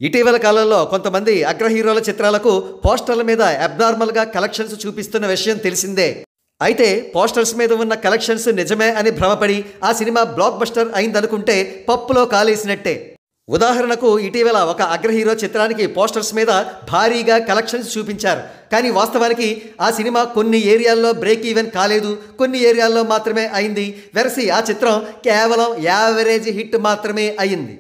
ఇటీవల కాలంలో కొంతమంది అగ్ర హీరోల చిత్రాలకు పోస్టర్ల మీద అబ్నార్మల్గా కలెక్షన్స్ చూపిస్తున్న విషయం తెలిసిందే. అయితే పోస్టర్స్ మీద ఉన్న కలెక్షన్స్ నిజమే అని భ్రమపడి ఆ సినిమా బ్లాక్ బస్టర్ అయిందనుకుంటే పప్పులో కాలేసినట్టే. ఉదాహరణకు ఇటీవల ఒక అగ్ర హీరో చిత్రానికి పోస్టర్స్ మీద భారీగా కలెక్షన్స్ చూపించారు. కానీ వాస్తవానికి ఆ సినిమా కొన్ని ఏరియాల్లో బ్రేక్ ఈవెన్ కాలేదు, కొన్ని ఏరియాల్లో మాత్రమే అయింది. వెరసి ఆ చిత్రం కేవలం యావరేజ్ హిట్ మాత్రమే అయింది.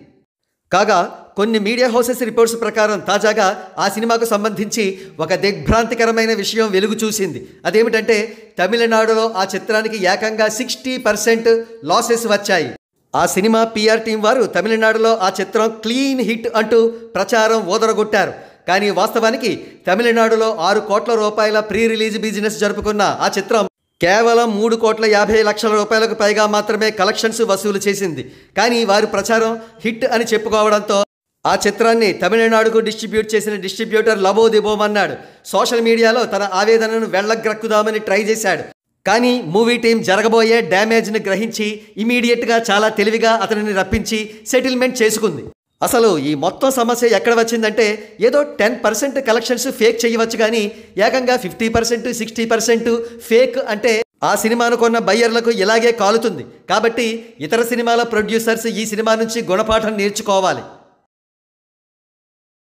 కాగా కొన్ని మీడియా హౌసెస్ రిపోర్ట్స్ ప్రకారం తాజాగా ఆ సినిమాకు సంబంధించి ఒక దిగ్భ్రాంతికరమైన విషయం వెలుగు చూసింది. అదేమిటంటే తమిళనాడులో ఆ చిత్రానికి ఏకంగా 60% లాసెస్ వచ్చాయి. ఆ సినిమా పిఆర్ టీం వారు తమిళనాడులో ఆ చిత్రం క్లీన్ హిట్ అంటూ ప్రచారం ఊదరగొట్టారు. కానీ వాస్తవానికి తమిళనాడులో 6 కోట్ల రూపాయల ప్రీ రిలీజ్ బిజినెస్ జరుపుకున్న ఆ చిత్రం కేవలం 3,50,00,000 రూపాయలకు పైగా మాత్రమే కలెక్షన్స్ వసూలు చేసింది. కానీ వారి ప్రచారం హిట్ అని చెప్పుకోవడంతో ఆ చిత్రాన్ని తమిళనాడుకు డిస్ట్రిబ్యూట్ చేసిన డిస్ట్రిబ్యూటర్ లబోదిబోమన్నాడు. సోషల్ మీడియాలో తన ఆవేదనను వెళ్ళగ్రక్కుదామని ట్రై చేశాడు. కానీ మూవీ టీం జరగబోయే డ్యామేజ్ని గ్రహించి ఇమీడియట్గా చాలా తెలివిగా అతనిని రప్పించి సెటిల్మెంట్ చేసుకుంది. అసలు ఈ మొత్తం సమస్య ఎక్కడ వచ్చిందంటే ఏదో 10% కలెక్షన్స్ ఫేక్ చేయవచ్చు, కానీ ఏకంగా 50%, 60% ఫేక్ అంటే ఆ సినిమాను కొన్న బయ్యర్లకు ఇలాగే కాలుతుంది. కాబట్టి ఇతర సినిమాల ప్రొడ్యూసర్స్ ఈ సినిమా నుంచి గుణపాఠం నేర్చుకోవాలి.